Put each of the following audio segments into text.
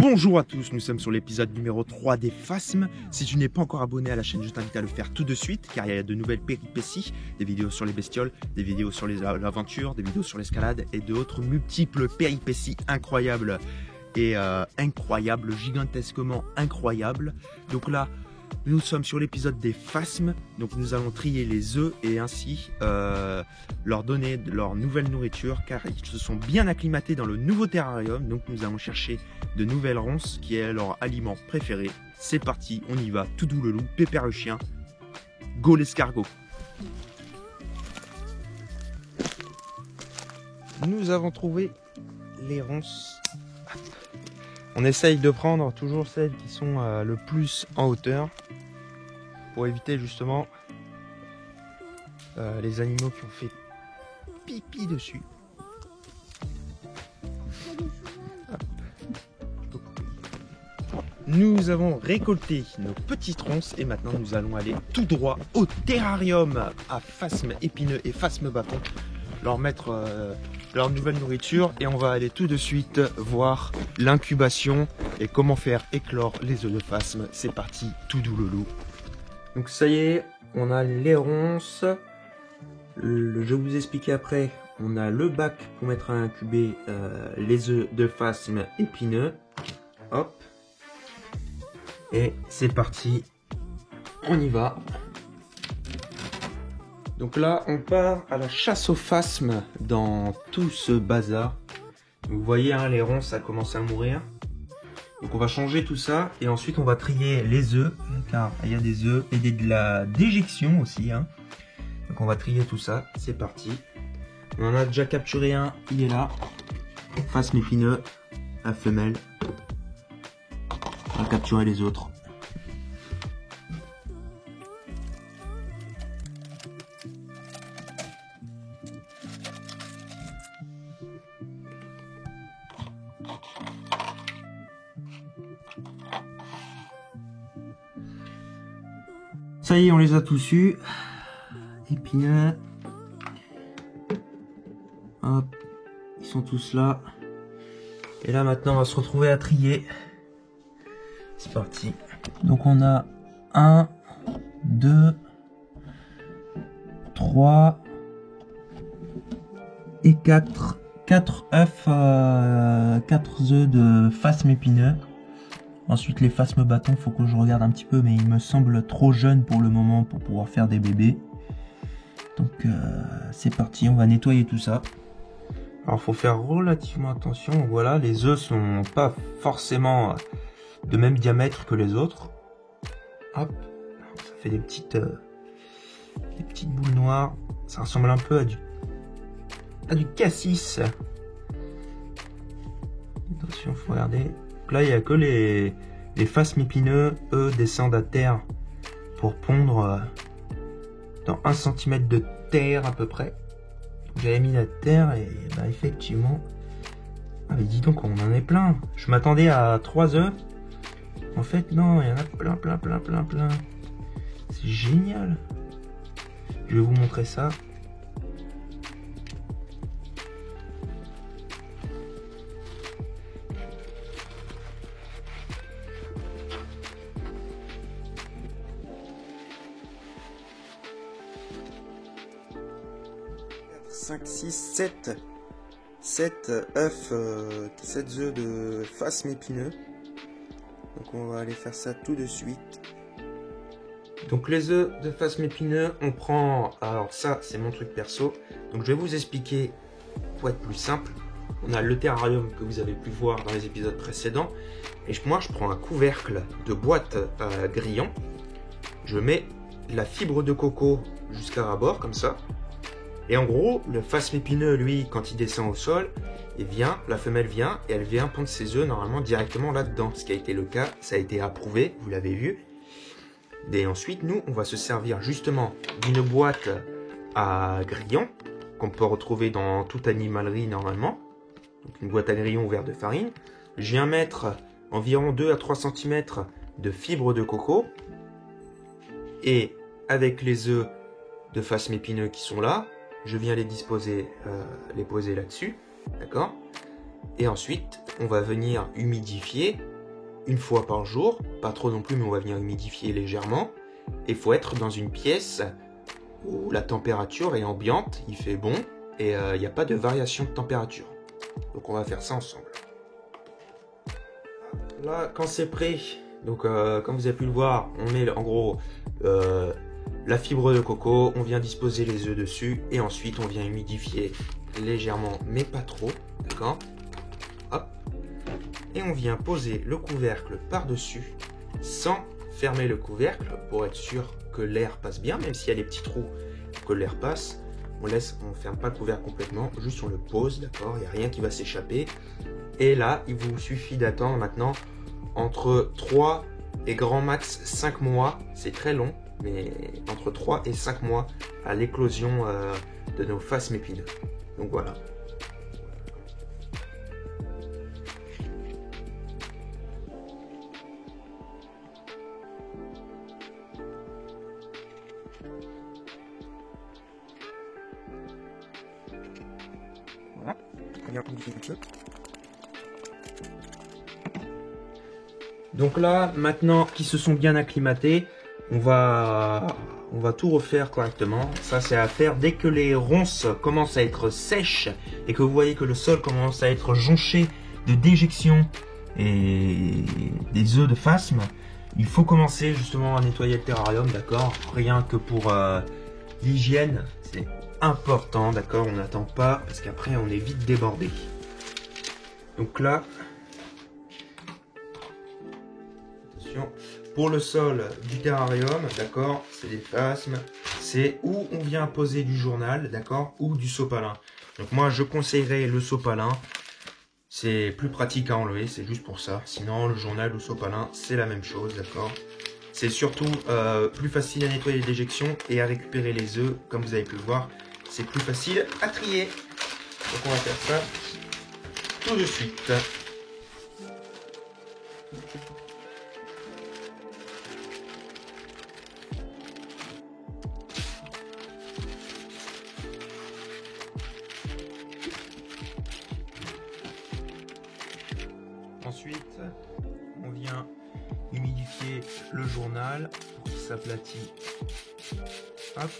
Bonjour à tous, nous sommes sur l'épisode numéro 3 des Phasmes. Si tu n'es pas encore abonné à la chaîne, je t'invite à le faire tout de suite car il y a de nouvelles péripéties, des vidéos sur les bestioles, des vidéos sur l'aventure, des vidéos sur l'escalade et d'autres multiples péripéties incroyables et gigantesquement incroyables. Donc là, nous sommes sur l'épisode des Phasmes, donc nous allons trier les œufs et ainsi leur donner leur nouvelle nourriture car ils se sont bien acclimatés dans le nouveau terrarium. Donc nous allons chercher de nouvelles ronces qui est leur aliment préféré. C'est parti, on y va, tout doux le loup, pépère le chien, go l'escargot. Nous avons trouvé les ronces. On essaye de prendre toujours celles qui sont le plus en hauteur pour éviter justement les animaux qui ont fait pipi dessus. Hop. Nous avons récolté nos petites ronces et maintenant nous allons aller tout droit au terrarium à phasmes épineux et phasmes bâtons, leur mettre leur nouvelle nourriture et on va aller tout de suite voir l'incubation et comment faire éclore les œufs de phasmes. C'est parti, tout doux le loup. Donc ça y est, on a les ronces. Je vais vous expliquer après. On a le bac pour mettre à incuber les œufs de phasmes épineux. Hop. Et c'est parti. On y va. Donc là, on part à la chasse aux phasmes dans tout ce bazar. Vous voyez, hein, les ronces, ça commence à mourir. Donc on va changer tout ça et ensuite on va trier les œufs car il y a des œufs et de la déjection aussi. Hein. Donc on va trier tout ça. C'est parti. On en a déjà capturé un. Il est là. Phasme épineux, la femelle. On va capturer les autres. Ça y est, on les a tous eus. Épineux. Hop. Ils sont tous là. Et là, maintenant, on va se retrouver à trier. C'est parti. Donc, on a 1, 2, 3 et 4. 4 œufs, 4 œufs de phasmes épineux. Ensuite, les phasmes bâtons, faut que je regarde un petit peu, mais ils me semblent trop jeunes pour le moment pour pouvoir faire des bébés. Donc, c'est parti, on va nettoyer tout ça. Alors, faut faire relativement attention. Voilà, les œufs sont pas forcément de même diamètre que les autres. Hop, ça fait des petites boules noires. Ça ressemble un peu à du cassis. Attention, faut regarder. Là, il n'y a que les phasmes épineux, eux, descendent à terre pour pondre dans 1 cm de terre à peu près. J'avais mis la terre et bah, effectivement, ah, mais dis donc, on en est plein. Je m'attendais à 3 œufs. En fait, non, il y en a plein. C'est génial. Je vais vous montrer ça. Cinq, 6, 7 œufs, 7 œufs de phasmes épineux. Donc on va aller faire ça tout de suite. Donc les œufs de phasmes épineux, on prend, alors ça c'est mon truc perso, donc je vais vous expliquer pour être plus simple. On a le terrarium que vous avez pu voir dans les épisodes précédents. Et moi je prends un couvercle de boîte à grillon. Je mets la fibre de coco jusqu'à ras-bord comme ça. Et en gros, le phasme épineux, lui, quand il descend au sol, la femelle vient et elle vient pondre ses œufs normalement directement là-dedans. Ce qui a été le cas, ça a été approuvé, vous l'avez vu. Et ensuite, nous, on va se servir justement d'une boîte à grillons qu'on peut retrouver dans toute animalerie normalement. Donc une boîte à grillons ouverte de farine. Je viens mettre environ 2 à 3 cm de fibre de coco. Et avec les œufs de phasmes épineux qui sont là, je viens les disposer, les poser là-dessus, d'accord? Et ensuite, on va venir humidifier une fois par jour, pas trop non plus, mais on va venir humidifier légèrement. Et il faut être dans une pièce où la température est ambiante, il fait bon, et il n'y a pas de variation de température. Donc on va faire ça ensemble. Là, quand c'est prêt, donc comme vous avez pu le voir, on met en gros la fibre de coco, on vient disposer les œufs dessus, et ensuite on vient humidifier légèrement, mais pas trop, d'accord? Hop. Et on vient poser le couvercle par-dessus, sans fermer le couvercle, pour être sûr que l'air passe bien, même s'il y a des petits trous, que l'air passe. On ferme pas le couvercle complètement, juste on le pose, d'accord? Il n'y a rien qui va s'échapper. Et là, il vous suffit d'attendre maintenant entre 3 et grand max 5 mois. C'est très long, mais entre 3 et 5 mois à l'éclosion de nos phasmes épineux. Donc voilà. Voilà, on vient humidifier un peu. Donc là, maintenant qu'ils se sont bien acclimatés, on va tout refaire correctement. Ça, c'est à faire dès que les ronces commencent à être sèches et que vous voyez que le sol commence à être jonché de déjections et des œufs de phasme. Il faut commencer justement à nettoyer le terrarium, d'accord? Rien que pour l'hygiène, c'est important, d'accord? On n'attend pas parce qu'après on est vite débordé. Donc là, attention, pour le sol du terrarium, d'accord, c'est des phasmes, c'est où on vient poser du journal, d'accord, ou du sopalin. Donc moi je conseillerais le sopalin, c'est plus pratique à enlever, c'est juste pour ça. Sinon le journal ou le sopalin, c'est la même chose, d'accord. C'est surtout plus facile à nettoyer les déjections et à récupérer les œufs, comme vous avez pu le voir. C'est plus facile à trier. Donc on va faire ça tout de suite. Ensuite, on vient humidifier le journal pour qu'il s'aplatit. Hop.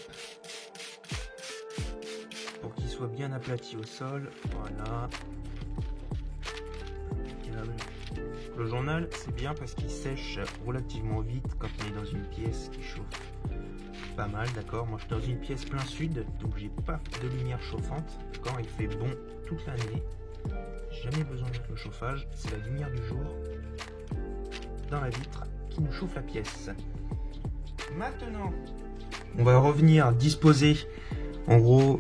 Pour qu'il soit bien aplati au sol. Voilà. Le journal, c'est bien parce qu'il sèche relativement vite quand on est dans une pièce qui chauffe pas mal, d'accord. Moi, je suis dans une pièce plein sud, donc j'ai pas de lumière chauffante, d'accord. Il fait bon toute l'année. Jamais besoin de mettre le chauffage, c'est la lumière du jour dans la vitre qui nous chauffe la pièce. Maintenant, on va revenir disposer en gros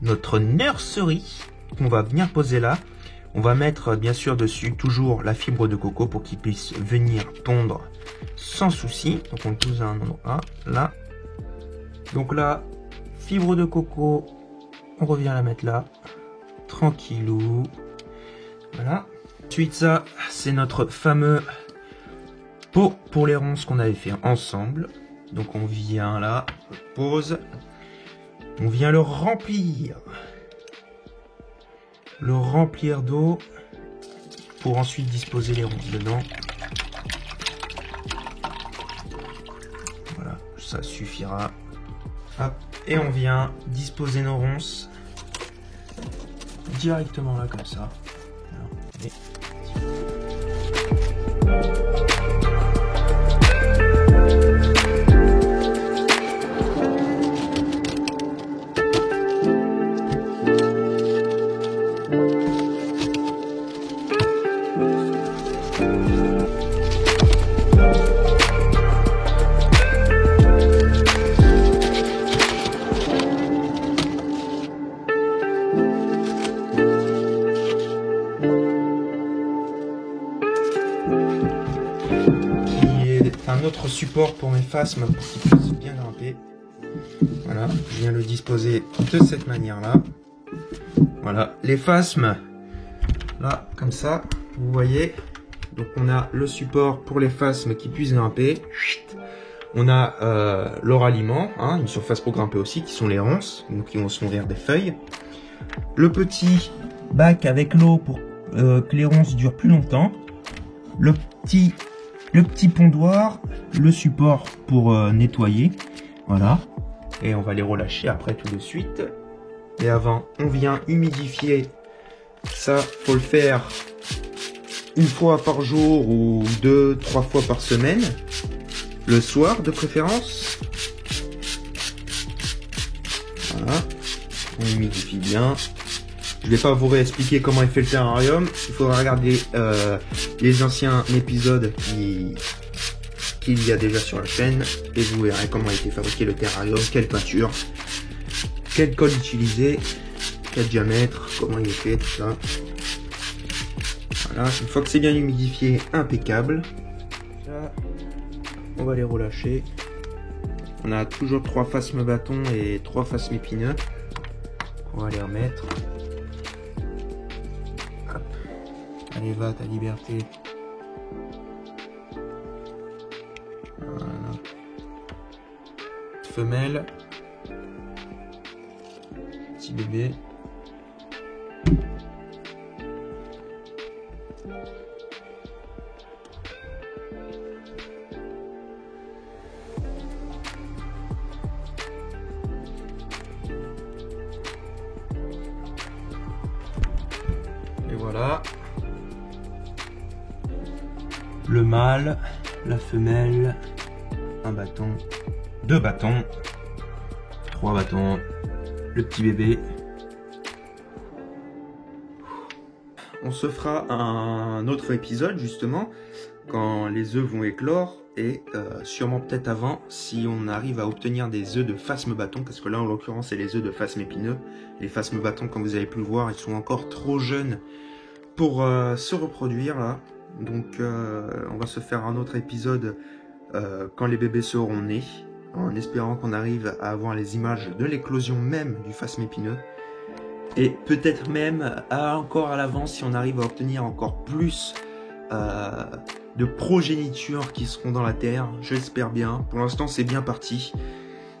notre nursery qu'on va venir poser là. On va mettre bien sûr dessus toujours la fibre de coco pour qu'il puisse venir pondre sans souci. Donc on le pose à un endroit là. Donc là, fibre de coco, on revient la mettre là. Tranquillou. Voilà. Ensuite, ça, c'est notre fameux pot pour les ronces qu'on avait fait ensemble. Donc on vient là, on pose. On vient le remplir. Le remplir d'eau pour ensuite disposer les ronces dedans. Voilà, ça suffira. Hop. Et on vient disposer nos ronces directement là comme ça. Voilà. Un autre support pour mes phasmes pour qu'ils puissent bien grimper. Voilà, je viens le disposer de cette manière là. Voilà, les phasmes là comme ça, vous voyez. Donc on a le support pour les phasmes qui puissent grimper. On a leur aliment, hein, une surface pour grimper aussi, qui sont les ronces, donc qui vont se nourrir des feuilles. Le petit bac avec l'eau pour que les ronces durent plus longtemps. Le petit pondoir, le support pour nettoyer. Voilà. Et on va les relâcher après tout de suite. Et avant, on vient humidifier. Ça, faut le faire une fois par jour ou 2-3 fois par semaine. Le soir de préférence. Voilà. On humidifie bien. Je vais pas vous réexpliquer comment est fait le terrarium. Il faudra regarder les anciens épisodes qu'il y a déjà sur la chaîne. Et vous verrez comment a été fabriqué le terrarium, quelle peinture, quel col utiliser, quel diamètre, comment il est fait, tout ça. Voilà, une fois que c'est bien humidifié, impeccable. Là, on va les relâcher. On a toujours 3 phasmes bâtons et 3 phasmes épineux. On va les remettre. Hop. Allez, va, ta liberté. Voilà. Femelle. Petit bébé. Et voilà. Le mâle, la femelle, un bâton, 2 bâtons, 3 bâtons, le petit bébé. On se fera un autre épisode justement quand les œufs vont éclore et sûrement peut-être avant si on arrive à obtenir des œufs de phasme bâton, parce que là en l'occurrence c'est les œufs de phasme épineux. Les phasmes bâtons, comme vous avez pu le voir, ils sont encore trop jeunes pour se reproduire là. Donc on va se faire un autre épisode quand les bébés seront nés, en espérant qu'on arrive à avoir les images de l'éclosion même du phasme épineux. Et peut-être même encore à l'avance si on arrive à obtenir encore plus de progéniture qui seront dans la terre. Je l'espère bien. Pour l'instant c'est bien parti.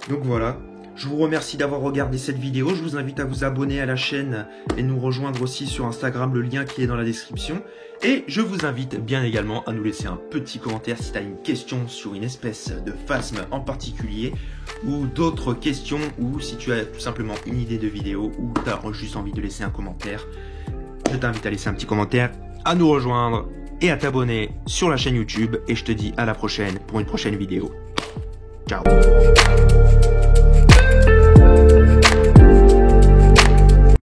Donc voilà. Je vous remercie d'avoir regardé cette vidéo. Je vous invite à vous abonner à la chaîne et nous rejoindre aussi sur Instagram, le lien qui est dans la description. Et je vous invite bien également à nous laisser un petit commentaire si tu as une question sur une espèce de phasme en particulier ou d'autres questions, ou si tu as tout simplement une idée de vidéo ou tu as juste envie de laisser un commentaire. Je t'invite à laisser un petit commentaire, à nous rejoindre et à t'abonner sur la chaîne YouTube. Et je te dis à la prochaine pour une prochaine vidéo. Ciao.